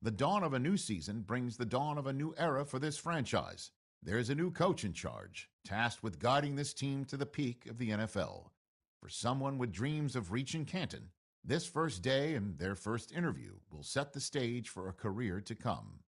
The dawn of a new season brings the dawn of a new era for this franchise. There's a new coach in charge, tasked with guiding this team to the peak of the NFL. For someone with dreams of reaching Canton, this first day and their first interview will set the stage for a career to come.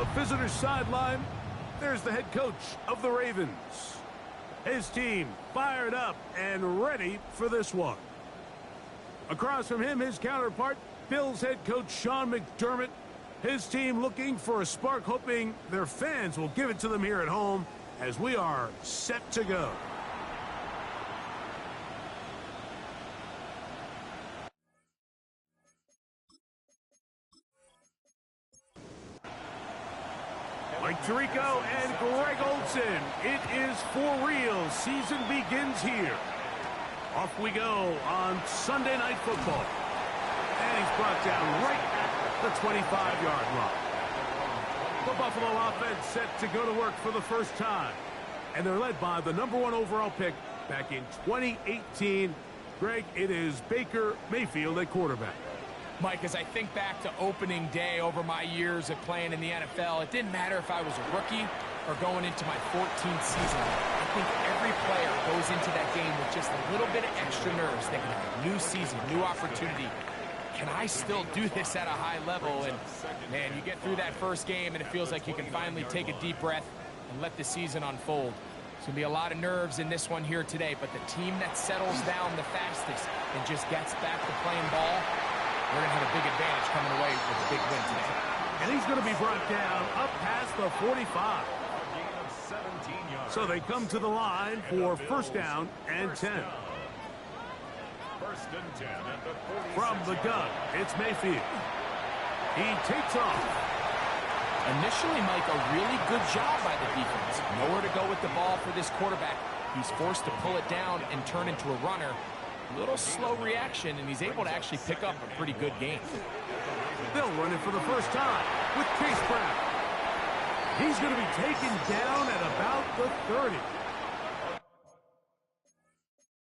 the visitor's sideline, there's the head coach of the Ravens. His team fired up and ready for this one. Across from him, his counterpart, Bills head coach Sean McDermott. His team looking for a spark, hoping their fans will give it to them here at home as we are set to go. Mike Tirico and Greg Olsen. It is for real. Season begins here. Off we go on Sunday Night Football. And he's brought down right at the 25-yard line. The Buffalo offense set to go to work for the first time. And they're led by the #1 overall pick back in 2018. Greg, it is Baker Mayfield at quarterback. Mike, as I think back to opening day over my years of playing in the NFL, it didn't matter if I was a rookie or going into my 14th season. I think every player goes into that game with just a little bit of extra nerves, thinking, new season, new opportunity. Can I still do this at a high level? And, man, you get through that first game, and it feels like you can finally take a deep breath and let the season unfold. There's going to be a lot of nerves in this one here today, but the team that settles down the fastest and just gets back to playing ball, we're going to have a big advantage coming away with a big win today. And he's going to be brought down up past the 45. So they come to the line for first down and 10. First and 10 at the 40. From the gun, it's Mayfield. He takes off. Initially, Mike, a really good job by the defense. Nowhere to go with the ball for this quarterback. He's forced to pull it down and turn into a runner. A little slow reaction, and he's able to actually pick up a pretty good game. They'll run it for the first time with Chase Brown. He's going to be taken down at about the 30.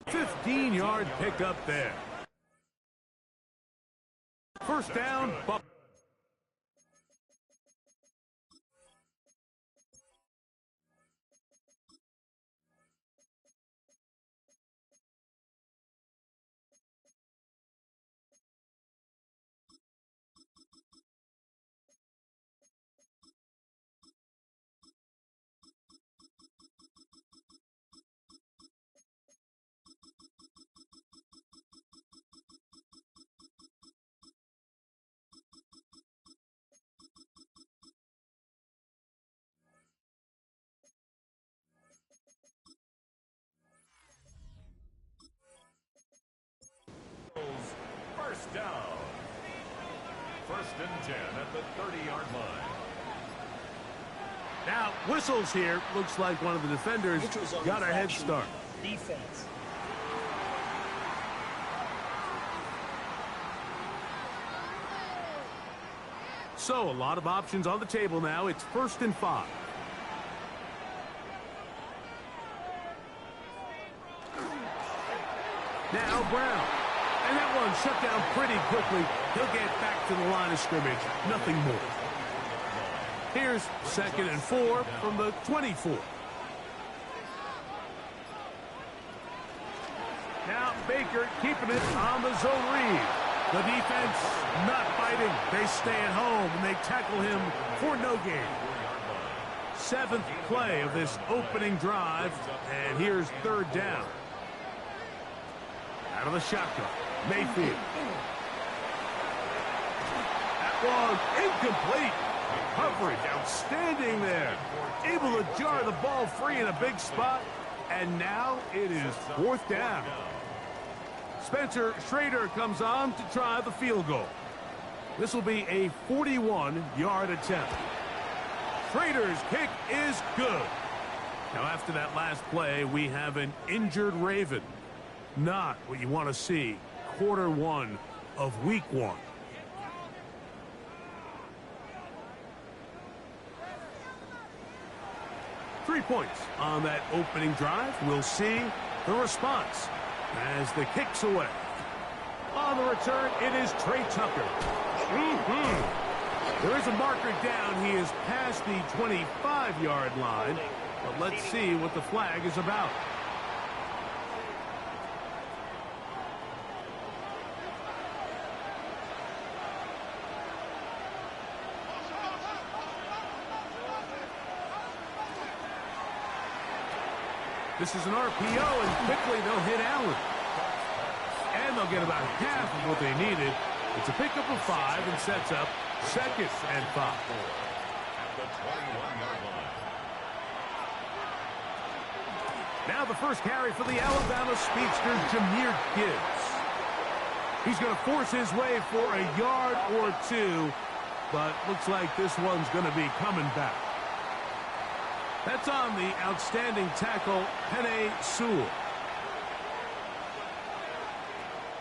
15-yard pickup there. First down, Buffalo. First down. First and 10 at the 30-yard line. Now, whistles here. Looks like one of the defenders got a head start. Defense. So, a lot of options on the table now. It's first and 5. Now Brown. And that one shut down pretty quickly. He'll get back to the line of scrimmage. Nothing more. Here's second and 4 from the 24. Now Baker keeping it on the zone read. The defense not fighting. They stay at home and they tackle him for no gain. 7th play of this opening drive. And here's third down. Out of the shotgun. Mayfield. That was incomplete. Coverage outstanding there. Able to jar the ball free in a big spot. And now it is fourth down. Spencer Schrader comes on to try the field goal. This will be a 41-yard attempt. Schrader's kick is good. Now after that last play, we have an injured Raven. Not what you want to see. Quarter 1 of week 1. Three points on that opening drive. We'll see the response as the kick's away. On the return, it is Trey Tucker. There is a marker down. He is past the 25-yard line. But let's see what the flag is about. This is an RPO, and quickly they'll hit Allen. And they'll get about half of what they needed. It's a pickup of 5 and sets up 2nd and 5. At the 21-yard line. Now the first carry for the Alabama speedster, Jahmyr Gibbs. He's going to force his way for a yard or 2, but looks like this one's going to be coming back. That's on the outstanding tackle, Penei Sewell.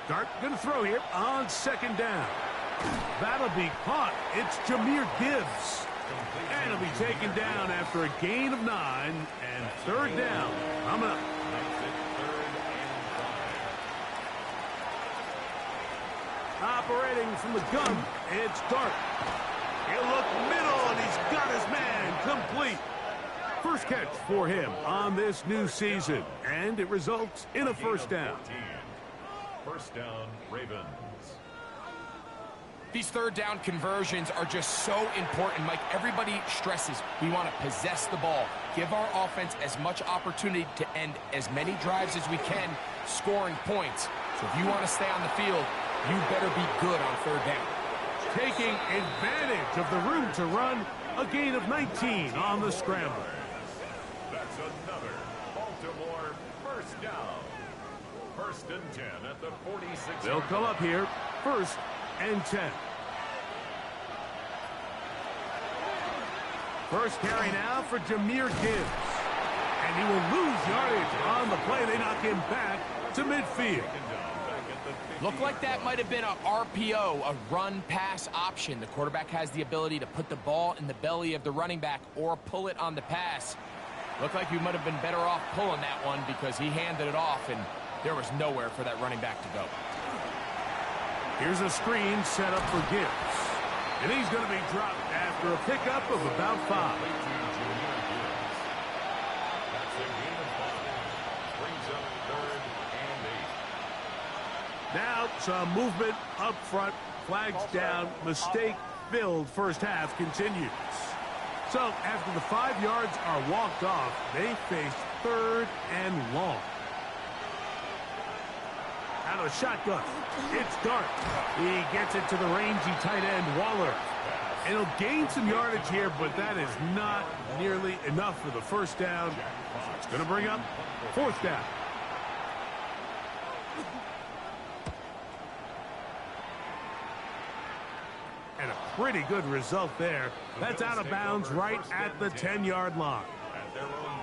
Dart going to throw here on 2nd down. That'll be caught. It's Jahmyr Gibbs. And he'll be taken down after a gain of 9 and 3rd down. Coming up. Operating from the gun, it's Dart. He'll look middle, and he's got his man complete. First catch for him on this new season, and it results in a 1st down. First down, Ravens. These 3rd down conversions are just so important, Mike. Everybody stresses we want to possess the ball, give our offense as much opportunity to end as many drives as we can, scoring points. So if you want to stay on the field, you better be good on 3rd down. Taking advantage of the room to run, a gain of 19 on the scramble. That's another Baltimore first down. 1st and 10 at the 46. They'll come up here, 1st and 10. First carry now for Jahmyr Gibbs. And he will lose yardage on the play. They knock him back to midfield. Looked like that might have been a RPO, a run-pass option. The quarterback has the ability to put the ball in the belly of the running back or pull it on the pass. Looked like you might have been better off pulling that one because he handed it off, and there was nowhere for that running back to go. Here's a screen set up for Gibbs. And he's going to be dropped after a pickup of about 5. That's a gain of 5. Brings up 3rd and 8. Now some movement up front. Flags down. Mistake-filled first half continues. So after the 5 yards are walked off, they face 3rd and long. Out of a shotgun, it's Dart. He gets it to the rangy tight end, Waller. And he'll gain some yardage here, but that is not nearly enough for the 1st down. It's going to bring up 4th down. And a pretty good result there. That's out of bounds right at the 10-yard line.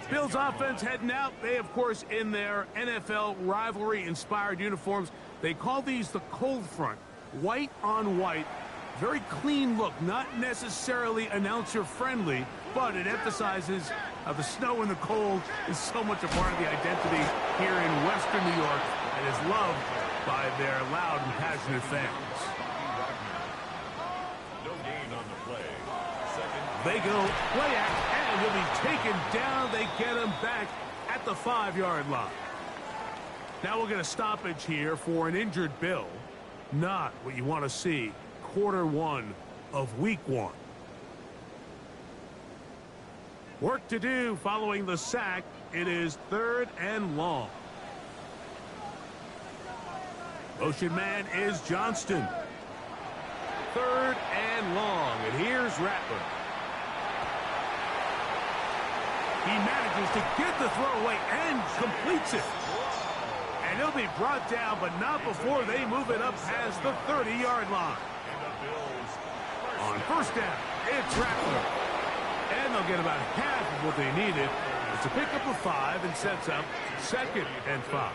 Bills offense heading out. They, of course, in their NFL rivalry-inspired uniforms. They call these the cold front. White on white. Very clean look. Not necessarily announcer-friendly, but it emphasizes how the snow and the cold is so much a part of the identity here in Western New York and is loved by their loud and passionate fans. No gain on the play. They go play act, and he'll be taken down. They get him back at the 5-yard line. Now we'll get a stoppage here for an injured Bill. Not what you want to see. Quarter 1 of week 1. Work to do following the sack. It is 3rd and long. Motion man is Johnston. 3rd and long. And here's Rattler. He manages to get the throw away and completes it. And he'll be brought down, but not before they move it up past the 30-yard line. On 1st down, it's Rattler. And they'll get about half of what they needed. It's a pickup of 5 and sets up 2nd and 5.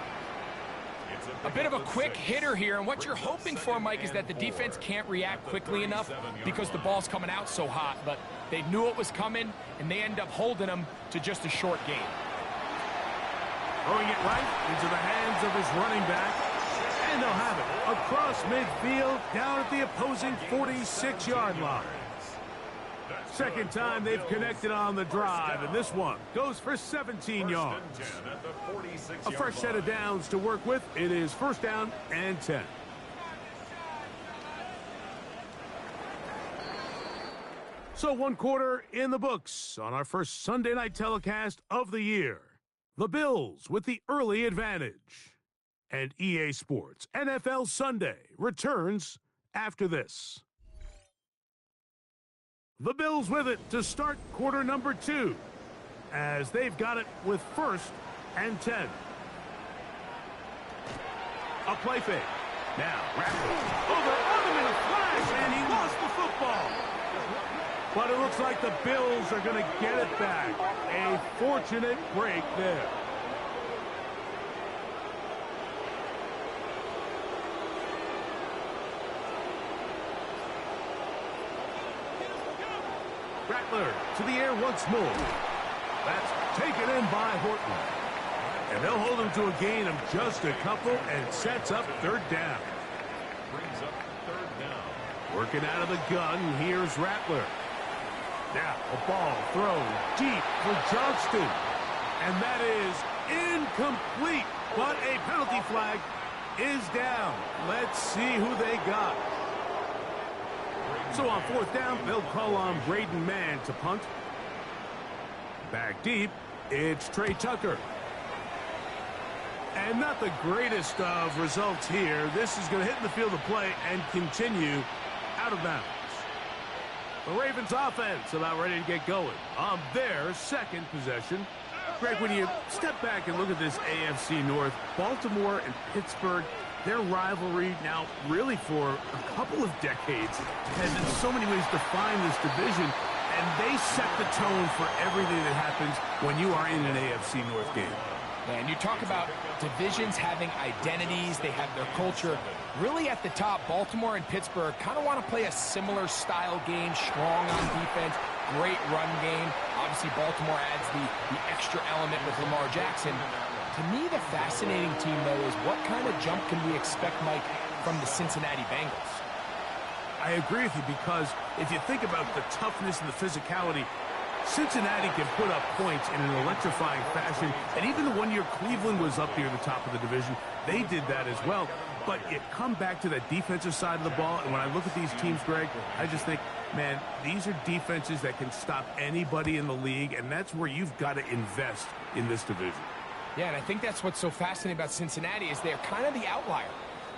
A bit of a quick hitter here, and what you're hoping for, Mike, is that the defense can't react quickly enough because the ball's coming out so hot, but they knew it was coming, and they end up holding them to just a short gain. Throwing it right into the hands of his running back, and they'll have it across midfield down at the opposing 46-yard line. Second time they've connected on the drive, and this one goes for 17 yards. A fresh set of downs to work with. It is 1st down and 10. So 1 quarter in the books on our first Sunday night telecast of the year. The Bills with the early advantage. And EA Sports NFL Sunday returns after this. The Bills with it to start quarter number 2, as they've got it with 1st and 10. A play fake. Now, Rattler over on him in a flash, and he lost the football. But it looks like the Bills are going to get it back. A fortunate break there. Rattler to the air once more. That's taken in by Horton. And they'll hold him to a gain of just a couple and sets up 3rd down. Brings up 3rd down. Working out of the gun, here's Rattler. Now a ball thrown deep for Johnston. And that is incomplete. But a penalty flag is down. Let's see who they got. So on 4th down, they'll call on Braden Mann to punt. Back deep, it's Trey Tucker. And not the greatest of results here. This is going to hit in the field of play and continue out of bounds. The Ravens offense about ready to get going on their 2nd possession. Greg, when you step back and look at this AFC North, Baltimore and Pittsburgh, their rivalry now really for a couple of decades has in so many ways defined this division, and they set the tone for everything that happens when you are in an AFC North game. And you talk about divisions having identities, they have their culture. Really at the top, Baltimore and Pittsburgh kind of want to play a similar style game, strong on defense, great run game. Obviously, Baltimore adds the extra element with Lamar Jackson. To me, the fascinating team, though, is what kind of jump can we expect, Mike, from the Cincinnati Bengals? I agree with you, because if you think about the toughness and the physicality, Cincinnati can put up points in an electrifying fashion, and even the one year Cleveland was up near the top of the division, they did that as well. But you come back to that defensive side of the ball, and when I look at these teams, Greg, I just think, man, these are defenses that can stop anybody in the league, and that's where you've got to invest in this division. Yeah, and I think that's what's so fascinating about Cincinnati is they're kind of the outlier.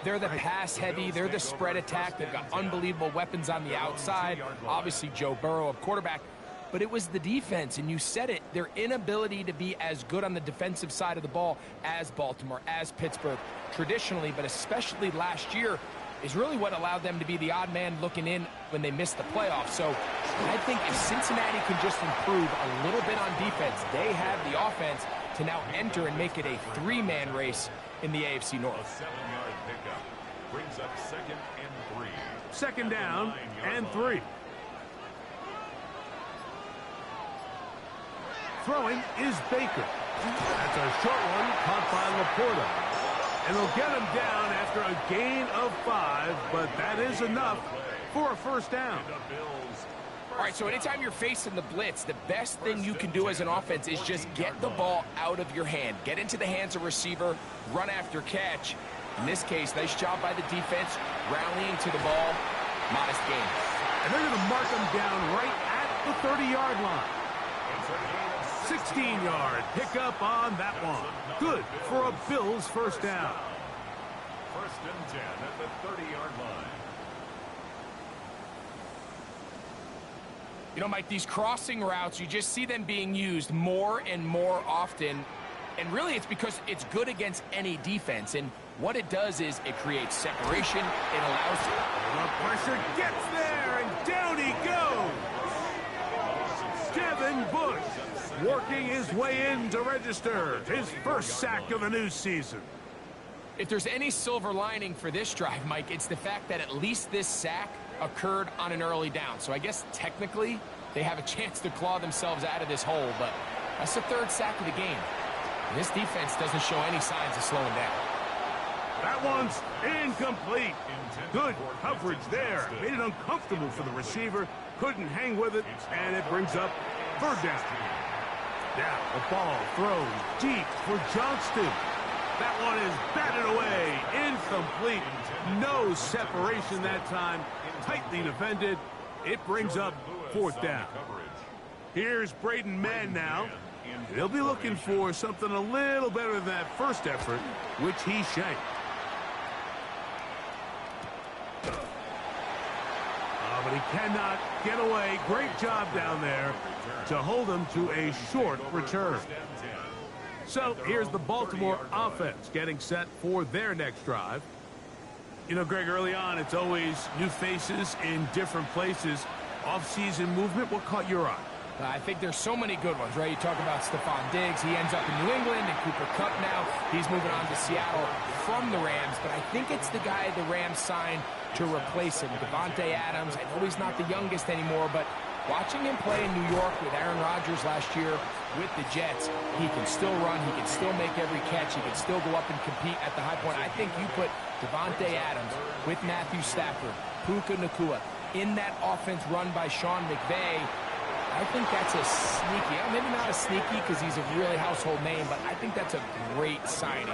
They're the pass-heavy, they're the spread attack, they've got unbelievable weapons on the outside, obviously Joe Burrow, a quarterback. But it was the defense, and you said it, their inability to be as good on the defensive side of the ball as Baltimore, as Pittsburgh, traditionally, but especially last year, is really what allowed them to be the odd man looking in when they missed the playoffs. So I think if Cincinnati can just improve a little bit on defense, they have the offense to now enter and make it a 3-man race in the AFC North. A 7-yard pickup brings up 2nd and 3. 2nd down and 3. Throwing is Baker. That's a short one caught by Laporta. And they'll get him down after a gain of 5, but that is enough for a 1st down. All right, so anytime you're facing the blitz, the best thing you can do as an offense is just get the ball out of your hand. Get into the hands of receiver, run after catch. In this case, nice job by the defense, rallying to the ball. Modest gain. And they're going to mark him down right at the 30-yard line. 16-yard pickup on that one. Good for a Bills 1st down. 1st and 10 at the 30-yard line. You know, Mike, these crossing routes, you just see them being used more and more often. And really, it's because it's good against any defense. And what it does is it creates separation. It allows you. The pressure gets there, and down he goes. Devin Bush working his way in to register his 1st sack of the new season. If there's any silver lining for this drive, Mike, it's the fact that at least this sack occurred on an early down. So I guess technically they have a chance to claw themselves out of this hole, but that's the 3rd sack of the game. This defense doesn't show any signs of slowing down. That one's incomplete. Good coverage there. Made it uncomfortable for the receiver. Couldn't hang with it, and it brings up 3rd down. Now the ball thrown deep for Johnston. That one is batted away. Incomplete. No separation that time. Tightly defended. It brings up 4th down. Here's Braden Mann now. They'll be looking for something a little better than that first effort, which he shanked. But he cannot get away. Great job down there to hold him to a short return. So here's the Baltimore offense getting set for their next drive. You know, Greg, early on, it's always new faces in different places. Off-season movement, what caught your eye? I think there's so many good ones, right? You talk about Stephon Diggs. He ends up in New England, and Cooper Kupp now. He's moving on to Seattle from the Rams, but I think it's the guy the Rams signed to replace him, Davante Adams. I know he's not the youngest anymore, but watching him play in New York with Aaron Rodgers last year with the Jets, he can still run, he can still make every catch, he can still go up and compete at the high point. I think you put Davante Adams with Matthew Stafford, Puka Nacua, in that offense run by Sean McVay. I think that's a sneaky, maybe not a sneaky because he's a really household name, but I think that's a great signing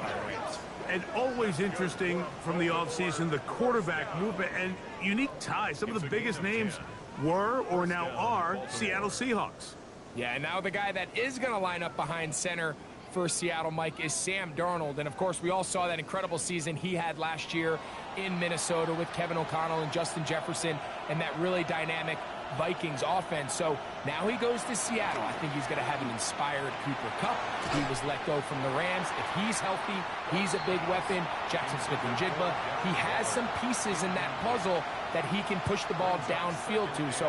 by the Rams. And always interesting from the offseason, the quarterback movement and unique ties. Some of the biggest names were or now are Seattle Seahawks. Yeah, and now the guy that is going to line up behind center for Seattle, Mike, is Sam Darnold. And, of course, we all saw that incredible season he had last year in Minnesota with Kevin O'Connell and Justin Jefferson and that really dynamic Vikings offense. So now he goes to Seattle. I think he's going to have an inspired Cooper Kupp. He was let go from the Rams. If he's healthy, he's a big weapon. Jackson Smith-Njigba. He has some pieces in that puzzle that he can push the ball downfield to. So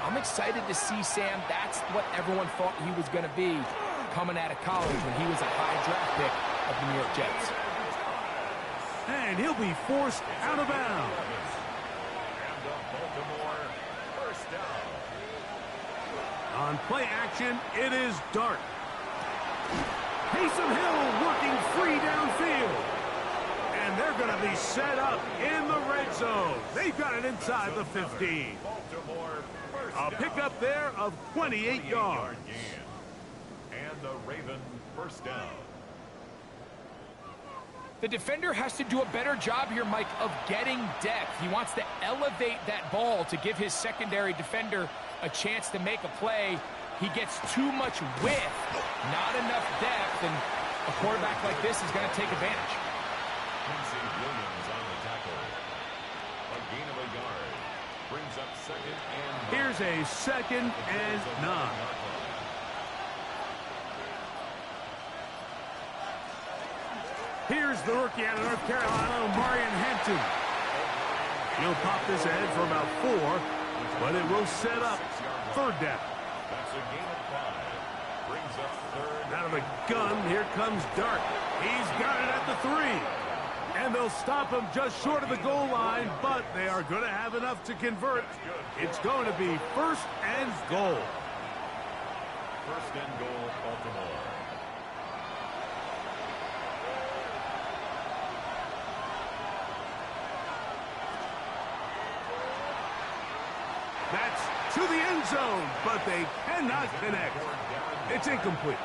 I'm excited to see Sam. That's what everyone thought he was going to be coming out of college when he was a high draft pick of the New York Jets. And he'll be forced out of bounds. On play action, it is Dart. Taysom Hill working free downfield. And they're going to be set up in the red zone. They've got it inside the 15. A pickup there of 28 yards. And the Raven first down. The defender has to do a better job here, Mike, of getting depth. He wants to elevate that ball to give his secondary defender a chance to make a play. He gets too much width, not enough depth, and a quarterback like this is going to take advantage. Quincy Williams on the tackle. A gain of a yard. Brings up second and 9. Here's a second and 9. Here's the rookie out of North Carolina, Marion Hampton. He'll pop this ahead for about 4, but it will set up third down. That's a gain of 5. Brings up third. Out of the gun, here comes Dart. He's got it at the 3. And they'll stop him just short of the goal line, but they are going to have enough to convert. It's going to be first and goal. First and goal, Baltimore. That's to the end zone, but they cannot connect. It's incomplete.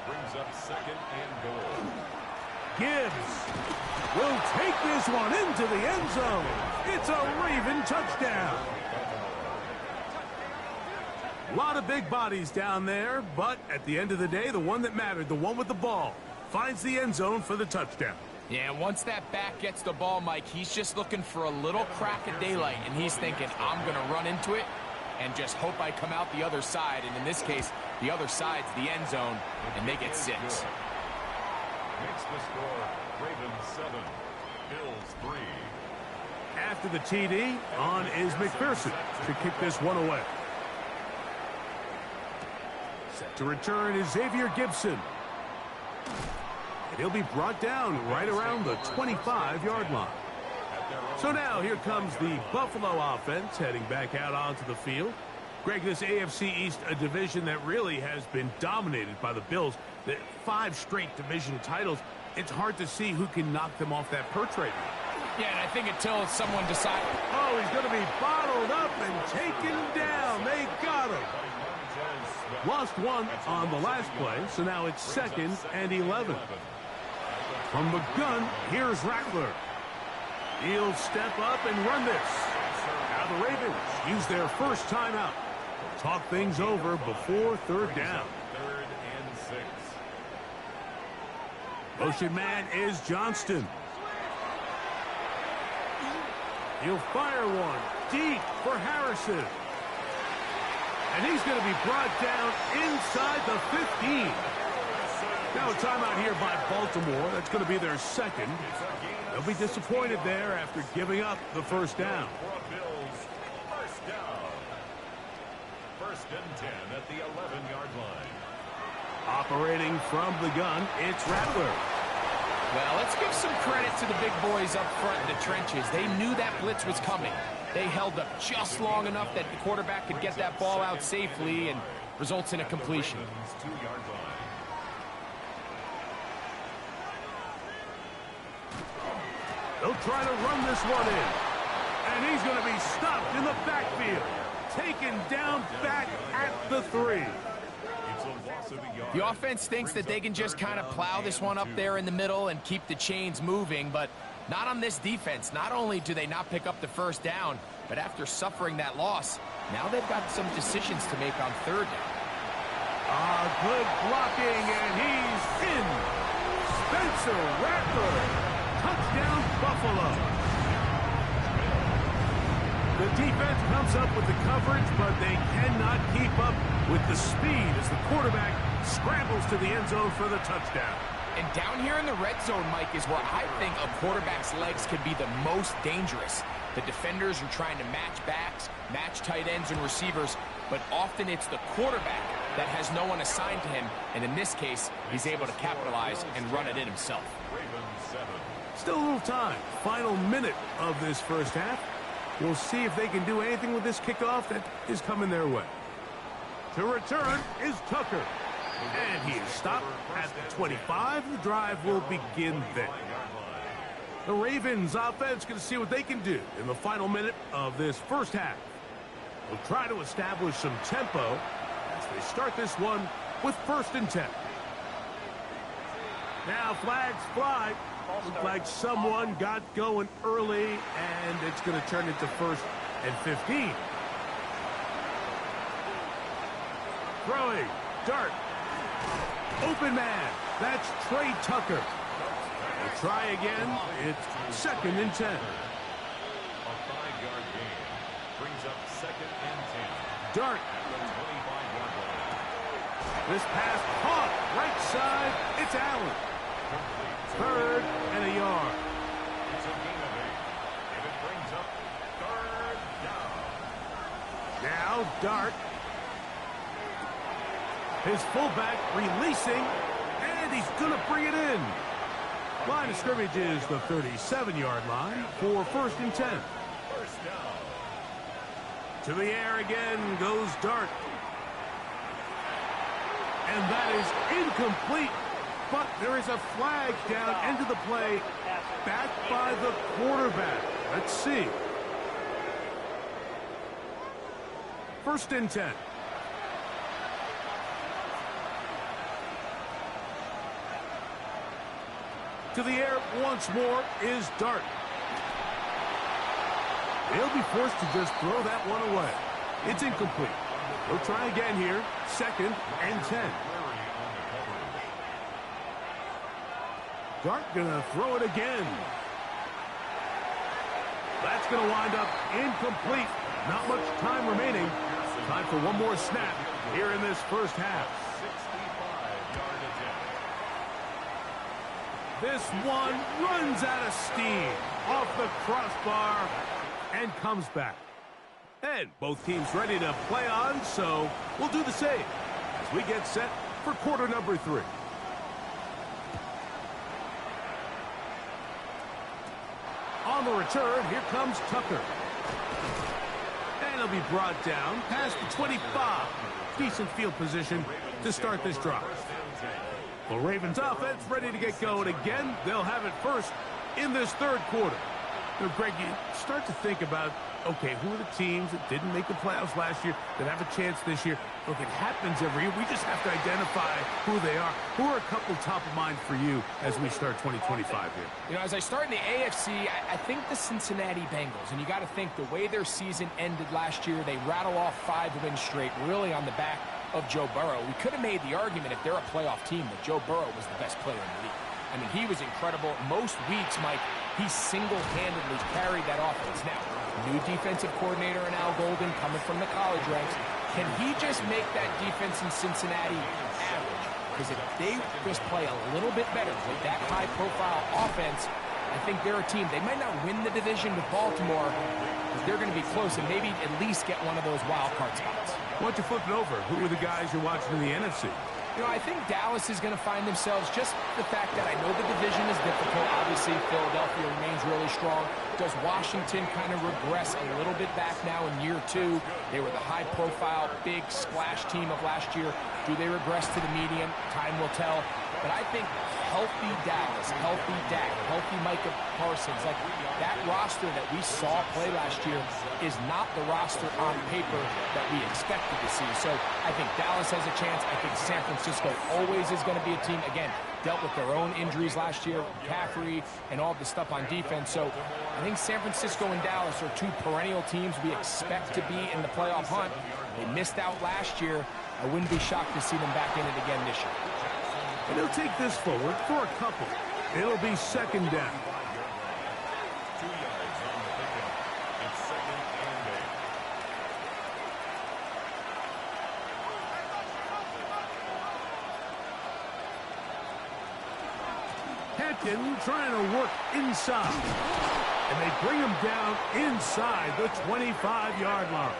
Brings up second and goal. Gibbs will take this one into the end zone. It's a Raven touchdown. A lot of big bodies down there, but at the end of the day, the one that mattered, the one with the ball, finds the end zone for the touchdown. Yeah, once that back gets the ball, Mike, he's just looking for a little crack of daylight, and he's thinking, I'm going to run into it and just hope I come out the other side. And in this case, the other side's the end zone, and they get 6. Makes the score, Ravens 7, Bills 3. After the TD, on is McPherson to kick this one away. Set to return is Xavier Gibson. And he'll be brought down right around the 25-yard line. So now here comes the Buffalo offense heading back out onto the field. Greg, this AFC East, a division that really has been dominated by the Bills. The 5 straight division titles. It's hard to see who can knock them off that perch right now. Yeah, and I think until someone decides. Oh, he's going to be bottled up and taken down. They got him. Lost one on the last play, so now it's second and 11. From the gun, here's Rattler. He'll step up and run this. Now the Ravens use their first timeout. talk things over before third down. Third and 6. Motion man is Johnston. He'll fire one deep for Harrison. And he's going to be brought down inside the 15. Now a timeout here by Baltimore. That's going to be their second. They'll be disappointed there after giving up the first down. Bills, first down. First and 10 at the 11-yard line. Operating from the gun, it's Rattler. Well, let's give some credit to the big boys up front in the trenches. They knew that blitz was coming. They held up just long enough that the quarterback could get that ball out safely and results in a completion. 2-yard line. They'll try to run this one in. And he's going to be stopped in the backfield. Taken down back at the 3. The offense thinks that they can just kind of plow this one up there in the middle and keep the chains moving, but not on this defense. Not only do they not pick up the first down, but after suffering that loss, now they've got some decisions to make on third down. Good blocking, and he's in. Spencer Rattler. Touchdown, Buffalo. The defense comes up with the coverage, but they cannot keep up with the speed as the quarterback scrambles to the end zone for the touchdown. And down here in the red zone, Mike, is where I think a quarterback's legs can be the most dangerous. The defenders are trying to match backs, match tight ends and receivers, but often it's the quarterback that has no one assigned to him, and in this case, he's able to capitalize and run it in himself. Still a little time. Final minute of this first half. We'll see if they can do anything with this kickoff that is coming their way. To return is Tucker. And he is stopped at the 25. The drive will begin there. The Ravens offense going to see what they can do in the final minute of this first half. They'll try to establish some tempo as they start this one with first and 10. Now flags fly. Looked like someone got going early, and it's going to turn into first and 15. Throwing, dart, open man. That's Trey Tucker. We'll try again. It's second and 10. A 5-yard gain brings up second and 10. Dart. At the 25-yard line. This pass caught right side. It's Allen. Third and a yard. It's a gain of 8. And it brings up third down. Now Dart. His fullback releasing, and he's going to bring it in. Line of scrimmage is the 37-yard line for first and 10. First down. To the air again goes Dart. And that is incomplete. But there is a flag down into the play, backed by the quarterback. Let's see. First and 10. To the air once more is Dart. They'll be forced to just throw that one away. It's incomplete. They'll try again here. Second and 10. Dart gonna throw it again. That's gonna wind up incomplete. Not much time remaining. Time for one more snap here in this first half. 65-yard attempt. This one runs out of steam off the crossbar and comes back. And both teams ready to play on, so we'll do the same as we get set for quarter number 3. On the return, here comes Tucker. And he'll be brought down past the 25. Decent field position to start this drive. The Ravens offense ready to get going again. They'll have it first in this third quarter. Now, Greg, you start to think about, okay, who are the teams that didn't make the playoffs last year that have a chance this year? Look, it happens every year. We just have to identify who they are. Who are a couple top of mind for you as we start 2025 here? You know, as I start in the AFC, I think the Cincinnati Bengals. And you got to think the way their season ended last year, they rattle off 5 wins straight, really on the back of Joe Burrow. We could have made the argument if they're a playoff team that Joe Burrow was the best player in the league. I mean, he was incredible. Most weeks, Mike, he single-handedly carried that offense. Now, new defensive coordinator in Al Golden coming from the college ranks. Can he just make that defense in Cincinnati average? Because if they just play a little bit better with that high-profile offense, I think they're a team. They might not win the division with Baltimore, but they're going to be close and maybe at least get one of those wild card spots. Why don't you flip it over? Who are the guys you're watching in the NFC? You know, I think Dallas is going to find themselves, just the fact that I know the division is difficult. Obviously, Philadelphia remains really strong. Does Washington kind of regress a little bit back now in year 2? They were the high-profile, big splash team of last year. Do they regress to the medium? Time will tell. But I think healthy Dallas, healthy Dak, healthy Micah Parsons, like that roster that we saw play last year is not the roster on paper that we expected to see. So I think Dallas has a chance. I think San Francisco always is going to be a team, again, dealt with their own injuries last year, McCaffrey and all the stuff on defense. So I think San Francisco and Dallas are 2 perennial teams we expect to be in the playoff hunt. They missed out last year. I wouldn't be shocked to see them back in it again this year. And he'll take this forward for a couple. It'll be second down. 2 yards on the pickup. It's 2nd and 8. Hampton trying to work inside. And they bring him down inside the 25-yard line.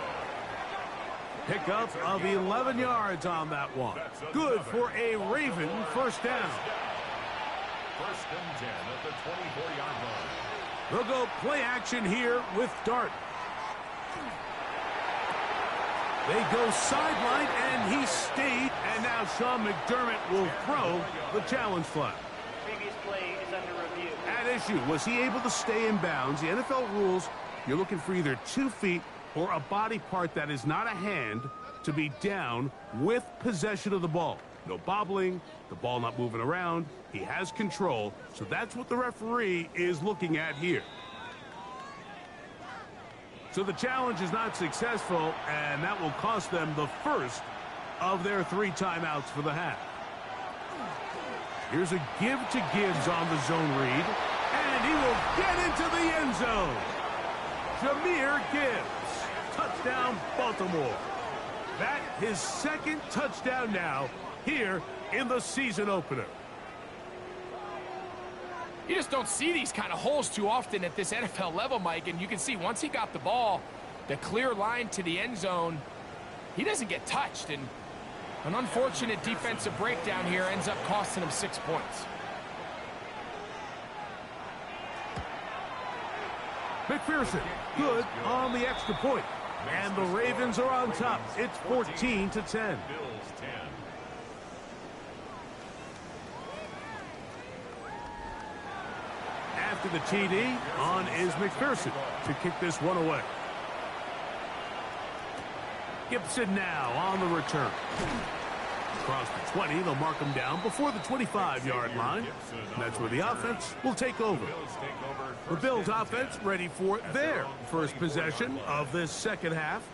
Pickup of 11 yards on that one. Good for a Raven first down. 1st and 10 at the 24-yard line. They'll go play action here with Dart. They go sideline, and he stayed. And now Sean McDermott will throw the challenge flag. Previous play is under review. At issue, was he able to stay in bounds? The NFL rules, you're looking for either 2 feet or a body part that is not a hand to be down with possession of the ball. No bobbling, the ball not moving around. He has control, so that's what the referee is looking at here. So the challenge is not successful, and that will cost them the first of their 3 timeouts for the half. Here's a give to Gibbs on the zone read, and he will get into the end zone. Jahmyr Gibbs. Touchdown, Baltimore. That his 2nd touchdown now here in the season opener. You just don't see these kind of holes too often at this NFL level, Mike. And you can see once he got the ball, the clear line to the end zone, he doesn't get touched. And an unfortunate defensive breakdown here ends up costing him 6 points. McPherson, good on the extra point. And the Ravens are on top. It's 14-10. Bills 10. After the TD, on is McPherson to kick this one away. Gibson now on the return. Across the 20, they'll mark him down before the 25-yard line. And that's where the offense will take over. The Bills offense ready for their first possession of this second half.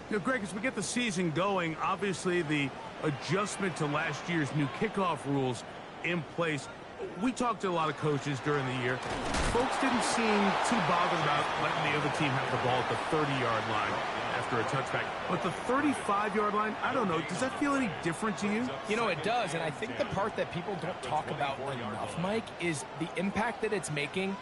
You know, Greg, as we get the season going, obviously the adjustment to last year's new kickoff rules in place. We talked to a lot of coaches during the year. Folks didn't seem too bothered about letting the other team have the ball at the 30-yard line after a touchback. But the 35-yard line, I don't know, does that feel any different to you? You know, it does, and I think the part that people don't talk about enough, Mike, is the impact that it's making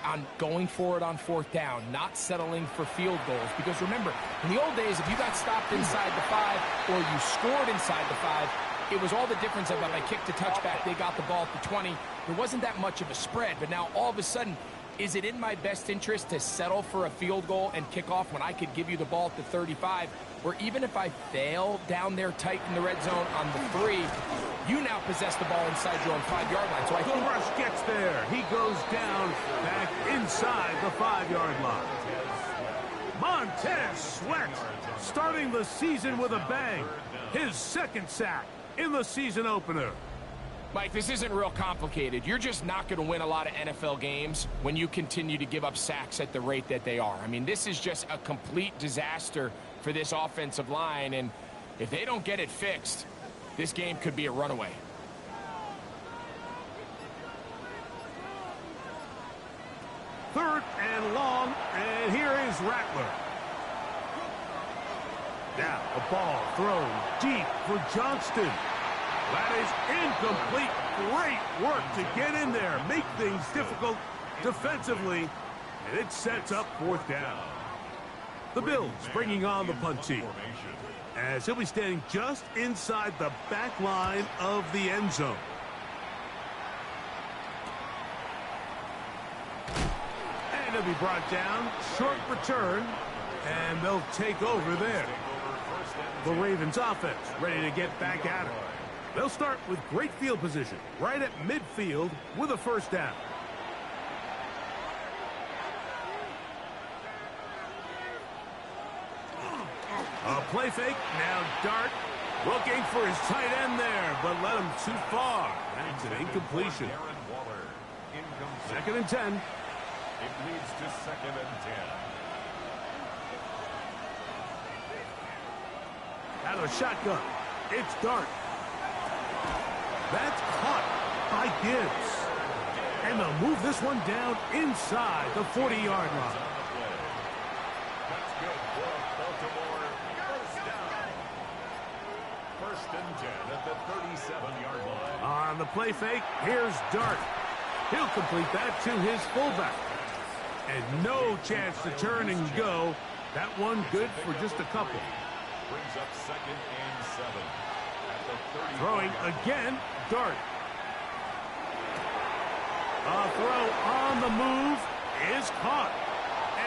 on going for it on 4th down, not settling for field goals. Because remember, in the old days, if you got stopped inside the 5 or you scored inside the 5, it was all the difference of if I kicked a touchback, they got the ball at the 20. There wasn't that much of a spread, but now all of a sudden, Is it in my best interest to settle for a field goal and kick off when I could give you the ball at the 35? Or even if I fail down there tight in the red zone on the 3, you now possess the ball inside your own 5-yard line. So I The rush gets there. He goes down back inside the 5-yard line. Montez Sweat starting the season with a bang. His second sack in the season opener. Mike, this isn't real complicated. You're just not going to win a lot of NFL games when you continue to give up sacks at the rate that they are. I mean, this is just a complete disaster for this offensive line, and if they don't get it fixed, this game could be a runaway. Third and long, and here is Rattler. Now a ball thrown deep for Johnston. That is incomplete. Great work to get in there, make things difficult defensively, and it sets up fourth down. The Bills bringing on the punt team, as he'll be standing just inside the back line of the end zone. And he'll be brought down, short return, and they'll take over there. The Ravens offense ready to get back at it. They'll start with great field position right at midfield with a first down. A play fake, now Dart looking for his tight end there, but led him too far. That's an incompletion. Second and 10. It leads to second and 10. Out of a shotgun, it's Dart. That's caught by Gibbs. And they'll move this one down inside the 40-yard line. That's good for Baltimore. First down. First and 10 at the 37-yard line. On the play fake, here's Dart. He'll complete that to his fullback. And no chance to turn and go. That one good for just a couple. Brings up second and 7. At the 30. Throwing again, Dart. A throw on the move is caught.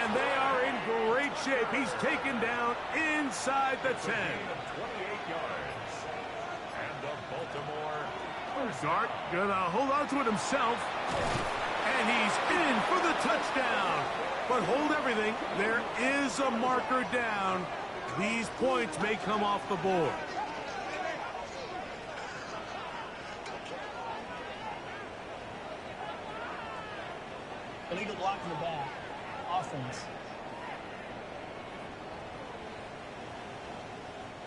And they are in great shape. He's taken down inside the 10. 28 yards. And the Baltimore. Dart gonna hold on to it himself. And he's in for the touchdown. But hold everything. There is a marker down. These points may come off the board. Illegal block in the back. Offense.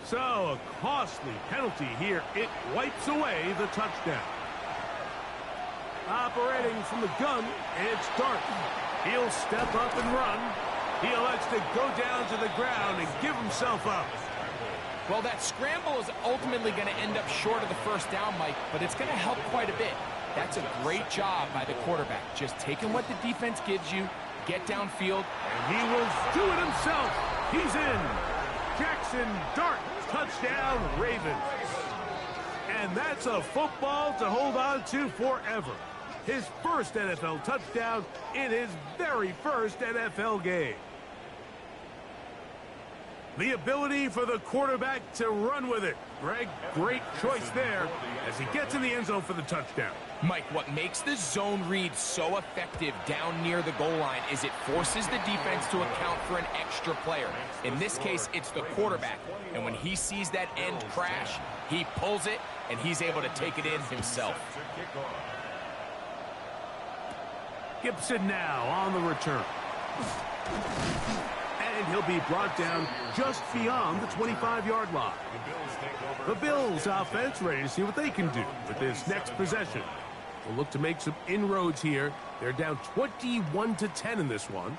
So, a costly penalty here. It wipes away the touchdown. Operating from the gun, it's Dart. He'll step up and run. He elects to go down to the ground and give himself up. Well, that scramble is ultimately going to end up short of the first down, Mike, but it's going to help quite a bit. That's a great job by the quarterback. Just taking what the defense gives you, get downfield. And he will do it himself. He's in. Jackson Dart, touchdown, Ravens. And that's a football to hold on to forever. His first NFL touchdown in his very first NFL game. The ability for the quarterback to run with it. Greg, great choice there as he gets in the end zone for the touchdown. Mike, what makes the zone read so effective down near the goal line is it forces the defense to account for an extra player. In this case, it's the quarterback. And when he sees that end crash, he pulls it, and he's able to take it in himself. Gibson now on the return. And he'll be brought down just beyond the 25-yard line. The Bills offense ready to see what they can do with this next possession. We'll look to make some inroads here. They're down 21-10 in this one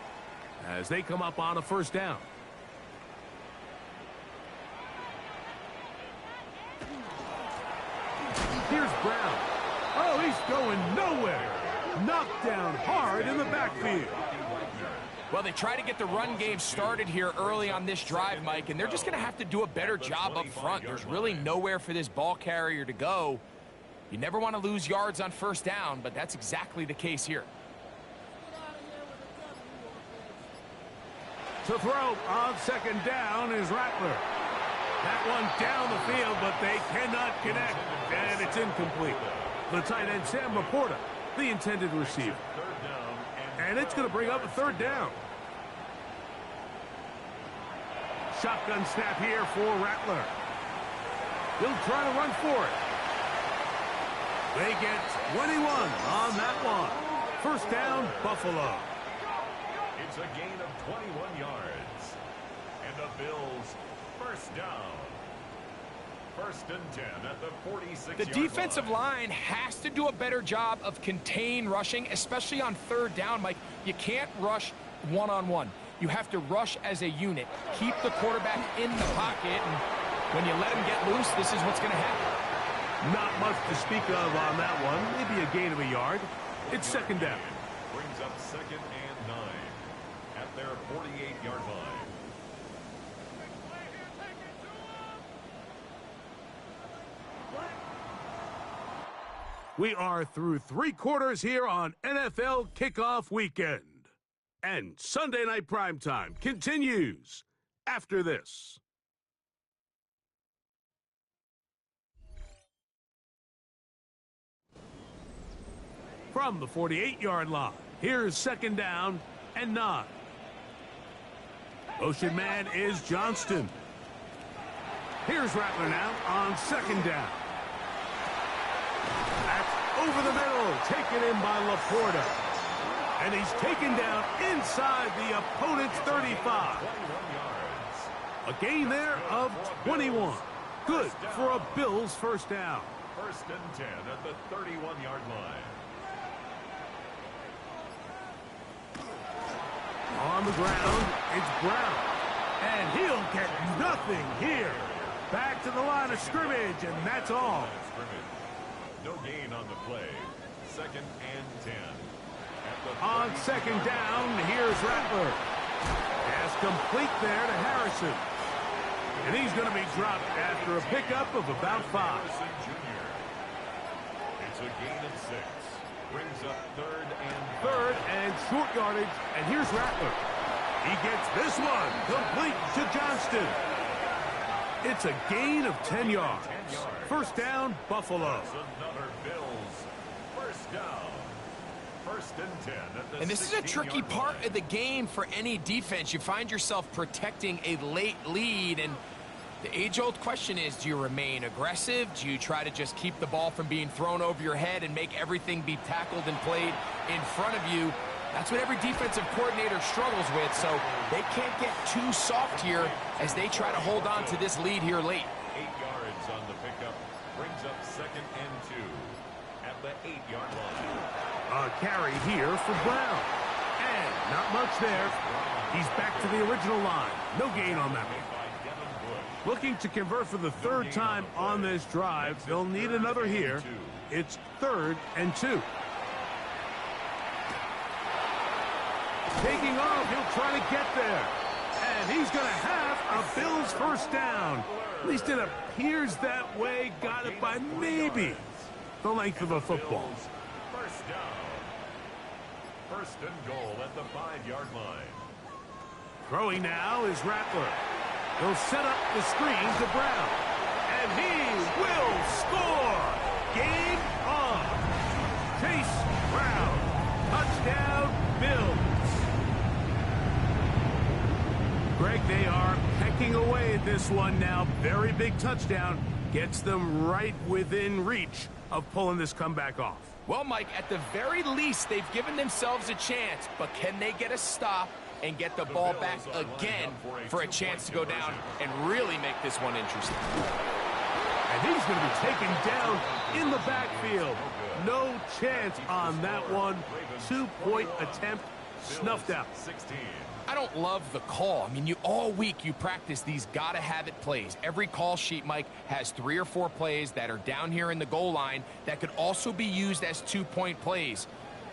as they come up on a first down. Here's Brown. Oh, he's going nowhere. Knocked down hard in the backfield. Well, they try to get the run game started here early on this drive, Mike, and they're just going to have to do a better job up front. There's really nowhere for this ball carrier to go. You never want to lose yards on first down, but that's exactly the case here. To throw on second down is Rattler. That one down the field, but they cannot connect, and it's incomplete. The tight end, Sam Laporta, the intended receiver. And it's going to bring up a third down. Shotgun snap here for Rattler. He'll try to run for it. They get 21 on that one. First down, Buffalo. It's a gain of 21 yards. And the Bills, first down. First and 10 at the 46-yard line. The defensive line has to do a better job of contain rushing, especially on third down, Mike. You can't rush one-on-one. You have to rush as a unit. Keep the quarterback in the pocket, and when you let him get loose, this is what's going to happen. Not much to speak of on that one. Maybe a gain of a yard. It's second down. Brings up second and 9 at their 48-yard line. We are through 3 quarters here on NFL Kickoff Weekend. And Sunday Night Primetime continues after this. From the 48-yard line, here's second down and 9. Motion man is Johnston. Here's Rattler now on second down. That's over the middle, taken in by Laporta. And he's taken down inside the opponent's 35. A gain there of 21. Good for a Bills first down. First and 10 at the 31-yard line. On the ground, it's Brown. And he'll get nothing here. Back to the line of scrimmage, and that's all. No gain on the play. Second and 10. On second down, here's Rattler. Pass complete there to Harrison. And he's going to be dropped after a pickup of about 5. It's a gain of 6. Brings up third and short yardage. And here's Rattler. He gets this one complete to Johnston. It's a gain of 10 yards. First down, Buffalo. Another Bills. First down. First and 10 at the And this is a tricky part of the game for any defense. You find yourself protecting a late lead, and the age-old question is, do you remain aggressive? Do you try to just keep the ball from being thrown over your head and make everything be tackled and played in front of you? That's what every defensive coordinator struggles with, so they can't get too soft here as they try to hold on to this lead here late. 8 yards on the pickup. Brings up second and 2 at the 8-yard line. A carry here for Brown. And not much there. He's back to the original line. No gain on that one. Looking to convert for the third time on this drive. They'll need another here. It's third and 2. Taking off, he'll try to get there. And he's going to have a Bills first down. At least it appears that way. Got it by maybe the length of a football. First down. First and goal at the 5-yard line. Throwing now is Rattler. He'll set up the screen to Brown. And he will score. Game on. Chase Brown. Touchdown, Bills. Greg, they are pecking away at this one now. Very big touchdown. Gets them right within reach of pulling this comeback off. Well, Mike, at the very least, they've given themselves a chance, but can they get a stop and get the ball back again for a chance to go down and really make this one interesting? And he's going to be taken down in the backfield. No chance on that one. 2-point attempt snuffed out. 16. I don't love the call. I mean, all week you practice these gotta-have-it plays. Every call sheet, Mike, has 3 or 4 plays that are down here in the goal line that could also be used as 2-point plays.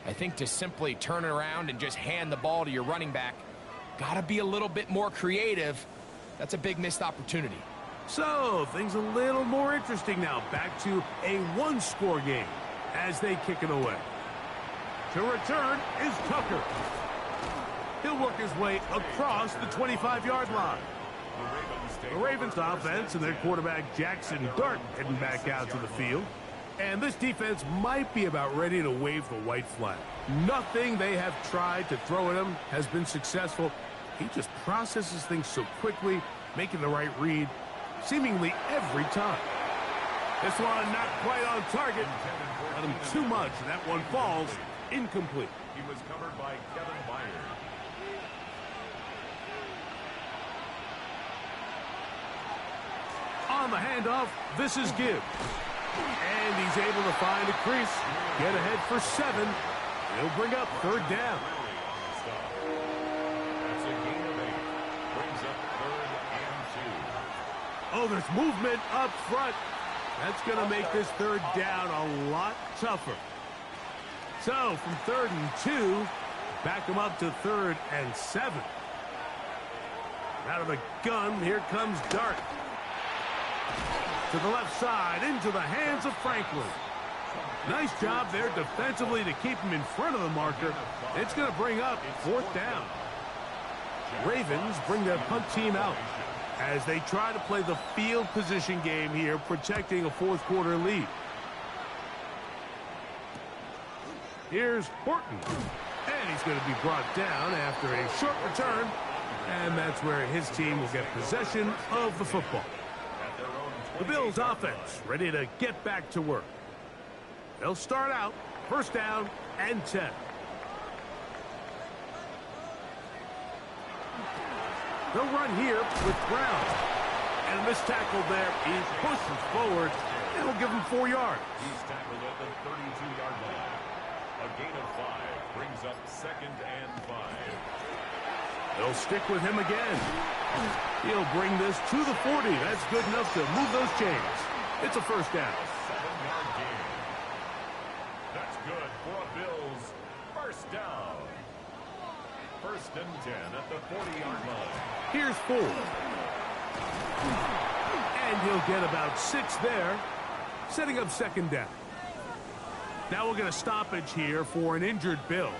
I think to simply turn it around and just hand the ball to your running back, gotta be a little bit more creative. That's a big missed opportunity. So, things a little more interesting now. Back to a 1-score game as they kick it away. To return is Tucker. He'll work his way across the 25-yard line. The Ravens offense and their quarterback Jackson Dart heading back out to the field. And this defense might be about ready to wave the white flag. Nothing they have tried to throw at him has been successful. He just processes things so quickly, making the right read seemingly every time. This one not quite on target. Got him too much, and that one falls incomplete. He was covered by Kevin Byard. On the handoff, this is Gibbs. And he's able to find a crease, get ahead for 7. He'll bring up 3rd down. That's a gain of 8. Brings up 3rd and 2. Oh, there's movement up front. That's going to make this 3rd down a lot tougher. So, from 3rd and 2, back him up to 3rd and 7. Out of the gun, here comes Dart. To the left side, into the hands of Franklin. Nice job there defensively to keep him in front of the marker. It's going to bring up 4th down. Ravens bring their punt team out as they try to play the field position game here, protecting a 4th quarter lead. Here's Horton. And he's going to be brought down after a short return. And that's where his team will get possession of the football. The Bills offense ready to get back to work. They'll start out 1st down and 10. They'll run here with Brown. And this tackle there, he pushes forward. It'll give him 4 yards. He's tackled at the 32-yard line. A gain of 5 brings up 2nd and 5. They'll stick with him again. He'll bring this to the 40. That's good enough to move those chains. It's a 1st down. A 7-yard gain. That's good for a Bills 1st down. 1st and 10 at the 40-yard line. Here's 4. And he'll get about 6 there, setting up 2nd down. Now we'll get a stoppage here for an injured Bill.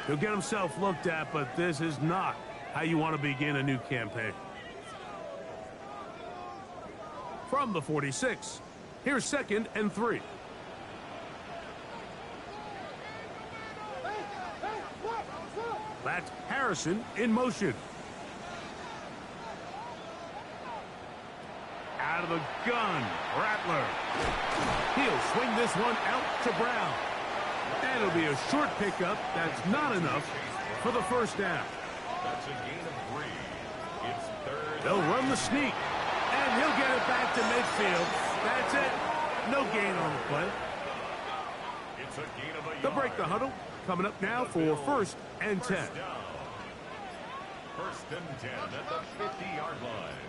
He'll get himself looked at, but this is not how you want to begin a new campaign. From the 46, here's 2nd and 3. That's Harrison in motion. Out of the gun, Rattler. He'll swing this one out to Brown. And it'll be a short pickup. That's not enough for the 1st down. That's a gain of 3. It's 3rd. They'll run the sneak. And he'll get it back to midfield. That's it. No gain on the play. It's a gain of a yard. They'll break the huddle. Coming up now for 1st and 10. 1st and 10 at the 50-yard line.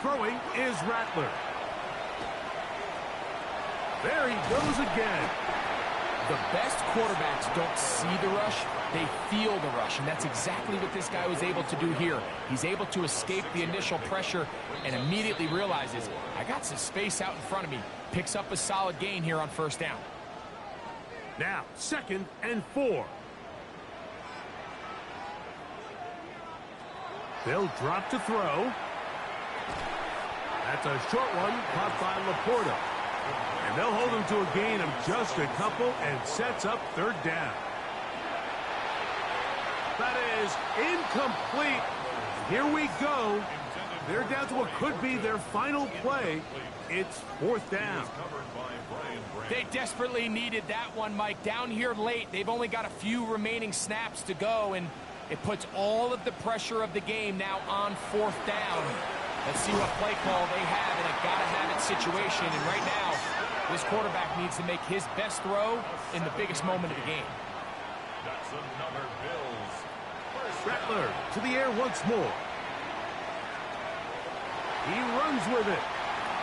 Throwing is Rattler. There he goes again. The best quarterbacks don't see the rush, they feel the rush, and that's exactly what this guy was able to do here. He's able to escape the initial pressure and immediately realizes, I got some space out in front of me. Picks up a solid gain here on 1st down. Now, 2nd and 4. They'll drop to throw. That's a short one caught by Laporta. And they'll hold him to a gain of just a couple and sets up 3rd down. That is incomplete. Here we go. They're down to what could be their final play. It's 4th down. They desperately needed that one, Mike. Down here late, they've only got a few remaining snaps to go, and it puts all of the pressure of the game now on 4th down. Let's see what play call they have in a gotta-have-it situation. And right now, this quarterback needs to make his best throw in the biggest moment of the game. That's another Bills. Rattler to the air once more. He runs with it.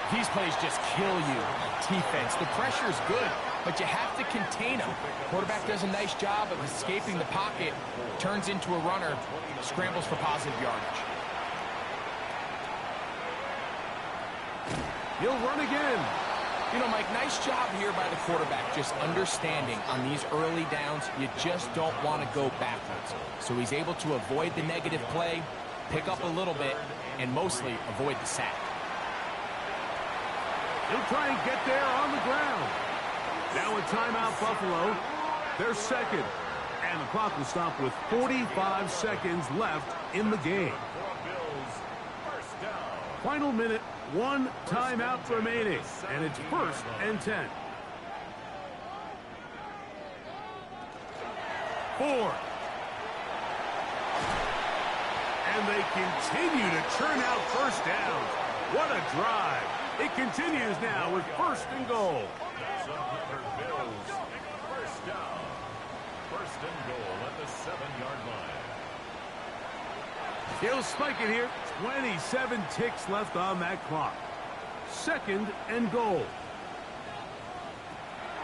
These plays just kill you. Defense, the pressure's good, but you have to contain him. Quarterback does a nice job of escaping the pocket, turns into a runner, scrambles for positive yardage. He'll run again. You know, Mike, nice job here by the quarterback, just understanding on these early downs, you just don't want to go backwards. So he's able to avoid the negative play, pick up a little bit, and mostly avoid the sack. He'll try and get there on the ground. Now a timeout, Buffalo. They're second. And the clock will stop with 45 seconds left in the game. Final minute, one timeout remaining. And it's 1st and 10. 4. And they continue to churn out first downs. What a drive. It continues now with 1st and goal. First down. 1st and goal at the 7-yard line. He'll spike it here. 27 ticks left on that clock. 2nd and goal.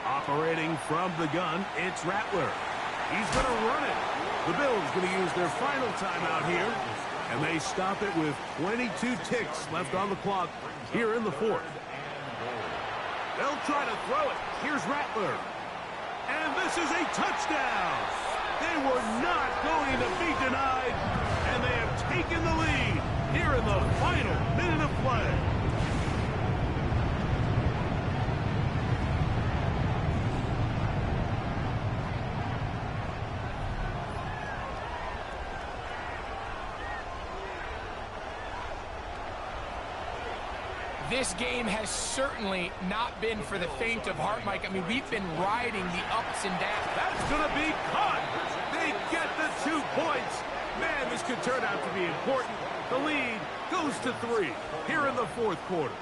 Operating from the gun, it's Rattler. He's going to run it. The Bills going to use their final timeout here. And they stop it with 22 ticks left on the clock here in the 4th. They'll try to throw it. Here's Rattler. And this is a touchdown. They were not going to be denied. And they have taken the lead here in the final minute of play. This game has certainly not been for the faint of heart, Mike. I mean, we've been riding the ups and downs. That's going to be caught. They get the 2 points. Man, this could turn out to be important. The lead goes to 3 here in the 4th quarter.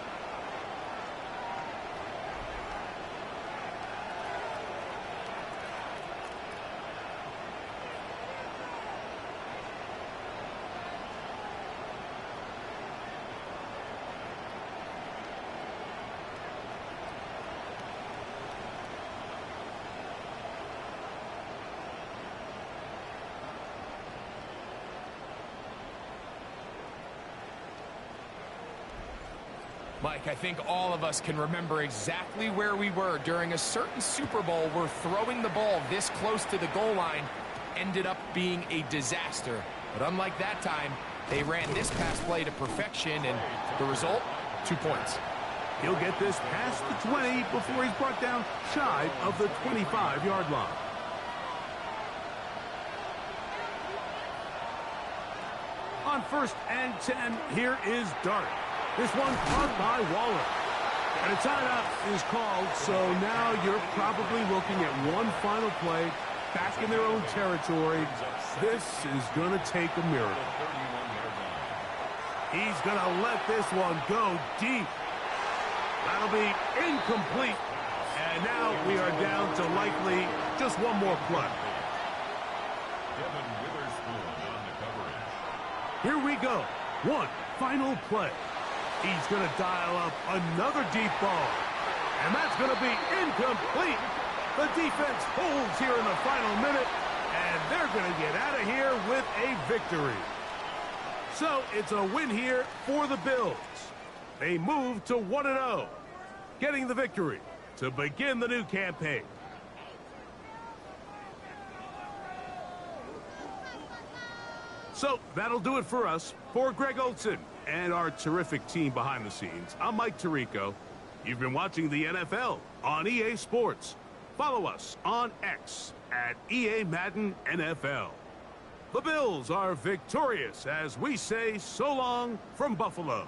Mike, I think all of us can remember exactly where we were during a certain Super Bowl where throwing the ball this close to the goal line ended up being a disaster. But unlike that time, they ran this pass play to perfection, and the result, 2 points. He'll get this past the 20 before he's brought down shy of the 25-yard line. On 1st and 10, here is Dart. This one caught by Waller. And a timeout is called, so now you're probably looking at one final play back in their own territory. This is going to take a miracle. He's going to let this one go deep. That'll be incomplete. And now we are down to likely just one more play. Devin Witherspoon on the coverage. Here we go. One final play. He's going to dial up another deep ball. And that's going to be incomplete. The defense holds here in the final minute. And they're going to get out of here with a victory. So it's a win here for the Bills. They move to 1-0, getting the victory to begin the new campaign. So that'll do it for us. For Greg Olsen and our terrific team behind the scenes, I'm Mike Tirico. You've been watching the NFL on EA Sports. Follow us on X at EA Madden NFL. The Bills are victorious as we say so long from Buffalo.